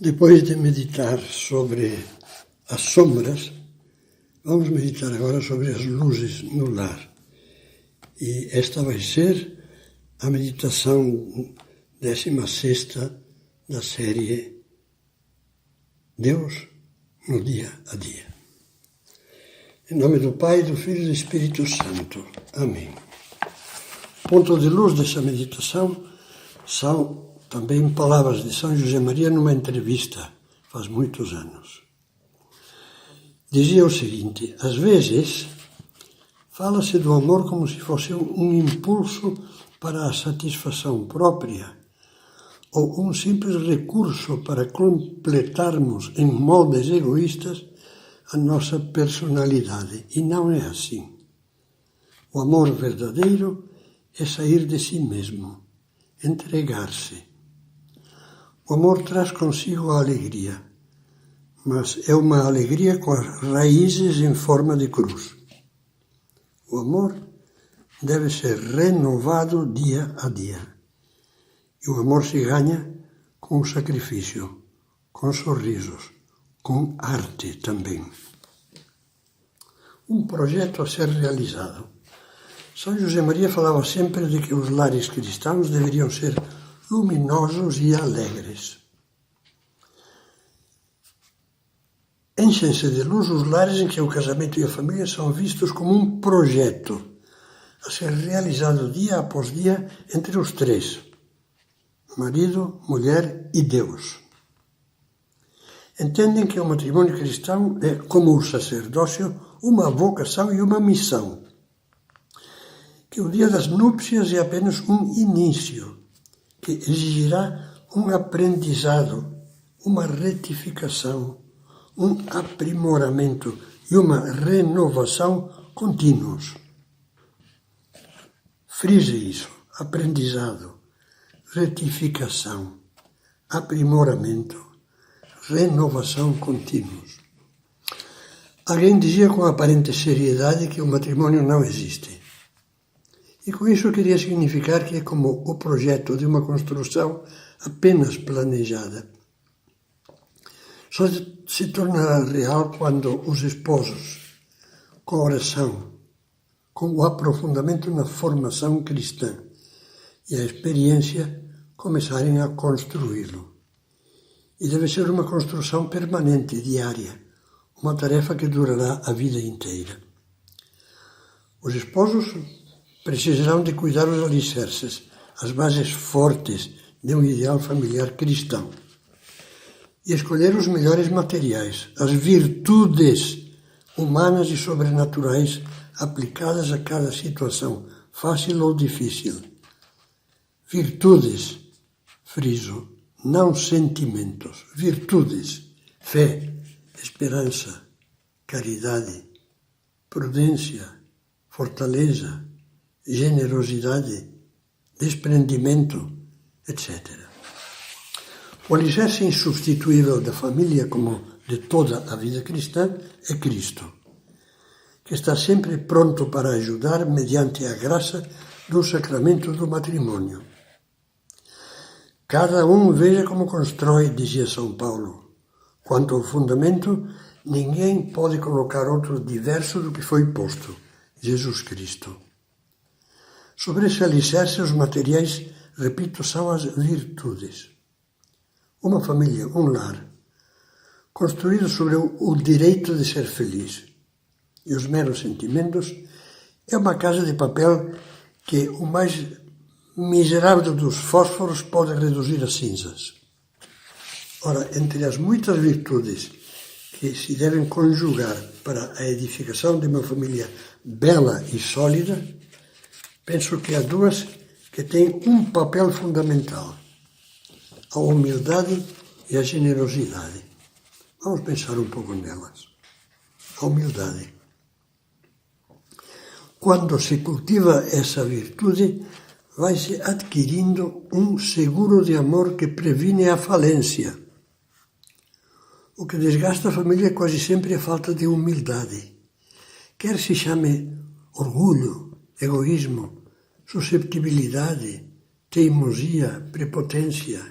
Depois de meditar sobre as sombras, vamos meditar agora sobre as luzes no lar. E esta vai ser a meditação 16ª da série Deus no Dia a Dia. Em nome do Pai, do Filho e do Espírito Santo. Amém. O ponto de luz dessa meditação são também palavras de São José Maria numa entrevista, faz muitos anos. Dizia o seguinte: às vezes fala-se do amor como se fosse um impulso para a satisfação própria ou um simples recurso para completarmos em moldes egoístas a nossa personalidade. E não é assim. O amor verdadeiro é sair de si mesmo, entregar-se. O amor traz consigo a alegria, mas é uma alegria com as raízes em forma de cruz. O amor deve ser renovado dia a dia. E o amor se ganha com o sacrifício, com sorrisos, com arte também. Um projeto a ser realizado. São José Maria falava sempre de que os lares cristãos deveriam ser luminosos e alegres. Enchem-se de luz os lares em que o casamento e a família são vistos como um projeto a ser realizado dia após dia entre os três: marido, mulher e Deus. Entendem que o matrimônio cristão é, como o sacerdócio, uma vocação e uma missão. Que o dia das núpcias é apenas um início, que exigirá um aprendizado, uma retificação, um aprimoramento e uma renovação contínuos. Frise isso: aprendizado, retificação, aprimoramento, renovação contínuos. Alguém dizia com aparente seriedade que o matrimônio não existe. E com isso queria significar que é como o projeto de uma construção apenas planejada. Só se tornará real quando os esposos, com a oração, com o aprofundamento na formação cristã e a experiência, começarem a construí-lo. E deve ser uma construção permanente, diária, uma tarefa que durará a vida inteira. Os esposos precisarão de cuidar os alicerces, as bases fortes de um ideal familiar cristão, e escolher os melhores materiais, as virtudes humanas e sobrenaturais aplicadas a cada situação, fácil ou difícil. Virtudes, friso, não sentimentos, virtudes, fé, esperança, caridade, prudência, fortaleza, generosidade, desprendimento, etc. O alicerce insubstituível da família, como de toda a vida cristã, é Cristo, que está sempre pronto para ajudar mediante a graça do sacramento do matrimônio. Cada um veja como constrói, dizia São Paulo. Quanto ao fundamento, ninguém pode colocar outro diverso do que foi posto, Jesus Cristo. Sobre esse alicerce, os materiais, repito, são as virtudes. Uma família, um lar, construído sobre o direito de ser feliz e os meros sentimentos, é uma casa de papel que o mais miserável dos fósforos pode reduzir a cinzas. Ora, entre as muitas virtudes que se devem conjugar para a edificação de uma família bela e sólida, penso que há duas que têm um papel fundamental: a humildade e a generosidade. Vamos pensar um pouco nelas. A humildade. Quando se cultiva essa virtude, vai-se adquirindo um seguro de amor que previne a falência. O que desgasta a família é quase sempre a falta de humildade. Quer se chame orgulho, egoísmo, susceptibilidade, teimosia, prepotência.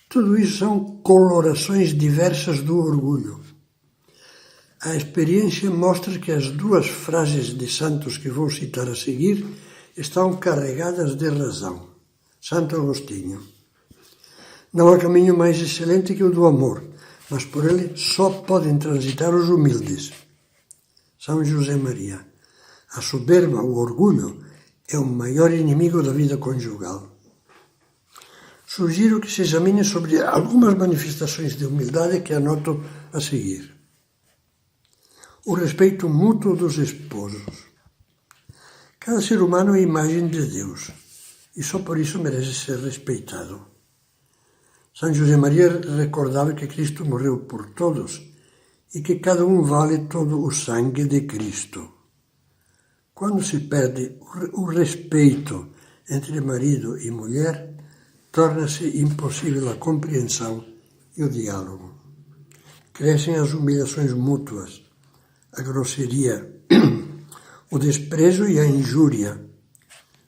Tudo isso são colorações diversas do orgulho. A experiência mostra que as duas frases de santos que vou citar a seguir estão carregadas de razão. Santo Agostinho. Não há caminho mais excelente que o do amor, mas por ele só podem transitar os humildes. São José Maria. A soberba, o orgulho, é o maior inimigo da vida conjugal. Sugiro que se examine sobre algumas manifestações de humildade que anoto a seguir. O respeito mútuo dos esposos. Cada ser humano é a imagem de Deus e só por isso merece ser respeitado. São José Maria recordava que Cristo morreu por todos e que cada um vale todo o sangue de Cristo. Quando se perde o respeito entre marido e mulher, torna-se impossível a compreensão e o diálogo. Crescem as humilhações mútuas, a grosseria, o desprezo e a injúria,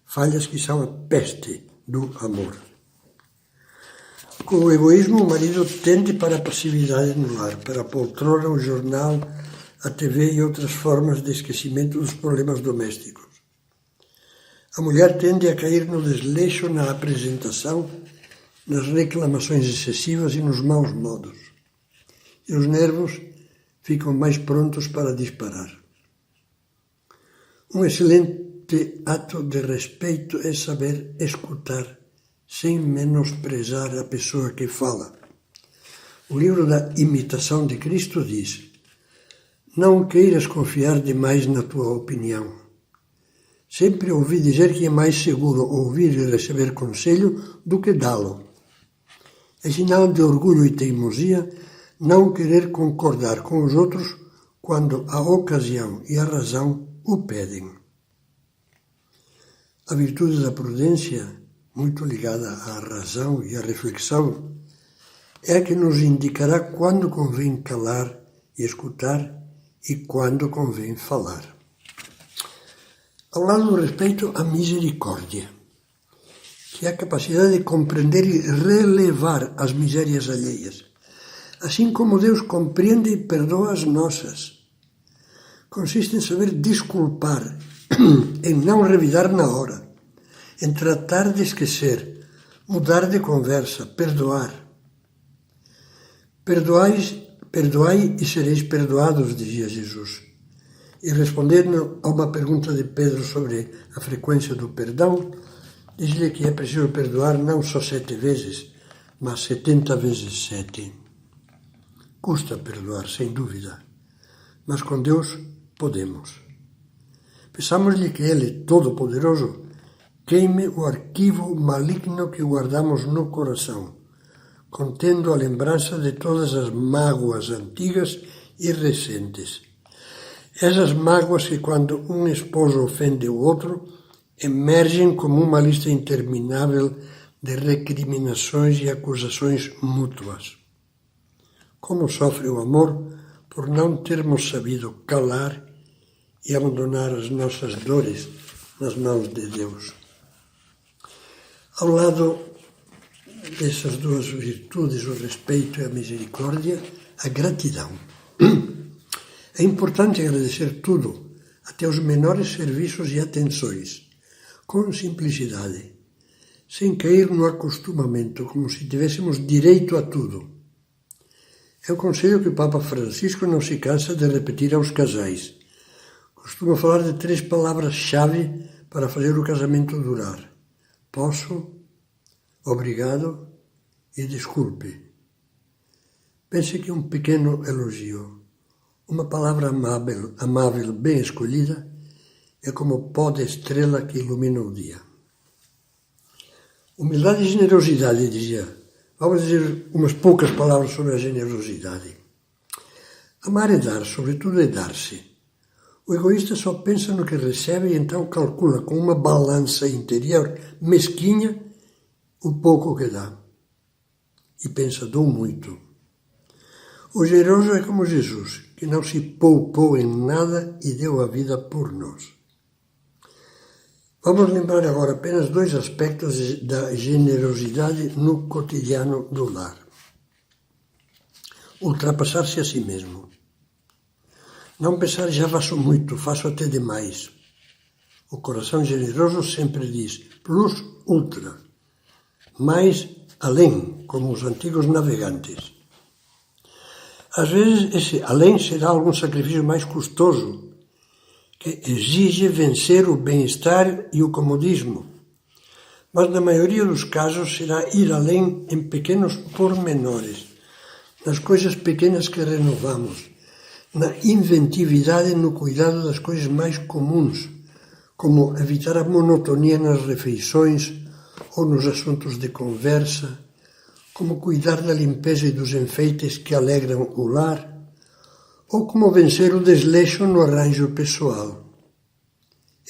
falhas que são a peste do amor. Com o egoísmo, o marido tende para a passividade no lar, para a poltrona, o jornal, a TV e outras formas de esquecimento dos problemas domésticos. A mulher tende a cair no desleixo, na apresentação, nas reclamações excessivas e nos maus modos. E os nervos ficam mais prontos para disparar. Um excelente ato de respeito é saber escutar, sem menosprezar a pessoa que fala. O livro da Imitação de Cristo diz: não queiras confiar demais na tua opinião. Sempre ouvi dizer que é mais seguro ouvir e receber conselho do que dá-lo. É sinal de orgulho e teimosia não querer concordar com os outros quando a ocasião e a razão o pedem. A virtude da prudência, muito ligada à razão e à reflexão, é a que nos indicará quando convém calar e escutar e quando convém falar. Ao lado do respeito, a misericórdia, que é a capacidade de compreender e relevar as misérias alheias, assim como Deus compreende e perdoa as nossas. Consiste em saber desculpar, em não revidar na hora, em tratar de esquecer, mudar de conversa, perdoar. Perdoai e sereis perdoados, dizia Jesus. E respondendo a uma pergunta de Pedro sobre a frequência do perdão, diz-lhe que é preciso perdoar não só 7 vezes, mas 70 vezes 7. Custa perdoar, sem dúvida, mas com Deus podemos. Peçamos-lhe que Ele, Todo-Poderoso, queime o arquivo maligno que guardamos no coração, contendo a lembrança de todas as mágoas antigas e recentes. Essas mágoas que, quando um esposo ofende o outro, emergem como uma lista interminável de recriminações e acusações mútuas. Como sofre o amor por não termos sabido calar e abandonar as nossas dores nas mãos de Deus. Ao lado dessas duas virtudes, o respeito e a misericórdia, a gratidão. É importante agradecer tudo, até os menores serviços e atenções, com simplicidade, sem cair no acostumamento, como se tivéssemos direito a tudo. É o conselho que o Papa Francisco não se cansa de repetir aos casais. Costuma falar de 3 palavras-chave para fazer o casamento durar: posso, obrigado e desculpe. Pense que um pequeno elogio, uma palavra amável, bem escolhida, é como o pó de estrela que ilumina o dia. Humildade e generosidade, dizia. Vamos dizer umas poucas palavras sobre a generosidade. Amar é dar, sobretudo é dar-se. O egoísta só pensa no que recebe e então calcula com uma balança interior mesquinha o pouco que dá. E pensa, dou muito. O generoso é como Jesus, que não se poupou em nada e deu a vida por nós. Vamos lembrar agora apenas dois aspectos da generosidade no cotidiano do lar. Ultrapassar-se a si mesmo. Não pensar, já faço muito, faço até demais. O coração generoso sempre diz plus ultra, mais além, como os antigos navegantes. Às vezes esse além será algum sacrifício mais custoso, que exige vencer o bem-estar e o comodismo. Mas na maioria dos casos será ir além em pequenos pormenores, nas coisas pequenas que renovamos, na inventividade e no cuidado das coisas mais comuns, como evitar a monotonia nas refeições ou nos assuntos de conversa, como cuidar da limpeza e dos enfeites que alegram o lar, ou como vencer o desleixo no arranjo pessoal.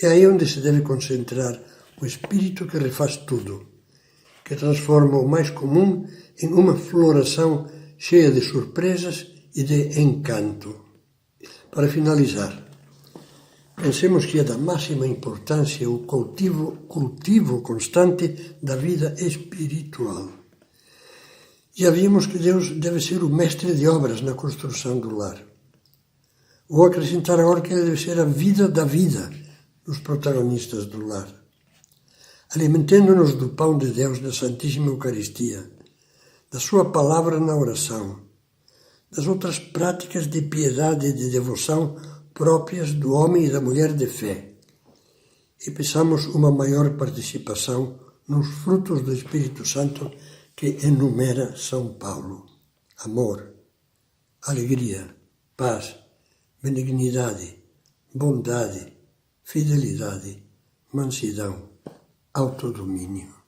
É aí onde se deve concentrar o espírito que refaz tudo, que transforma o mais comum em uma floração cheia de surpresas e de encanto. Para finalizar, pensemos que é da máxima importância o cultivo constante da vida espiritual. Já vimos que Deus deve ser o mestre de obras na construção do lar. Vou acrescentar agora que Ele deve ser a vida da vida dos protagonistas do lar. Alimentando-nos do pão de Deus na Santíssima Eucaristia, da Sua palavra na oração, das outras práticas de piedade e de devoção próprias do homem e da mulher de fé. E peçamos uma maior participação nos frutos do Espírito Santo que enumera São Paulo: amor, alegria, paz, benignidade, bondade, fidelidade, mansidão, autodomínio.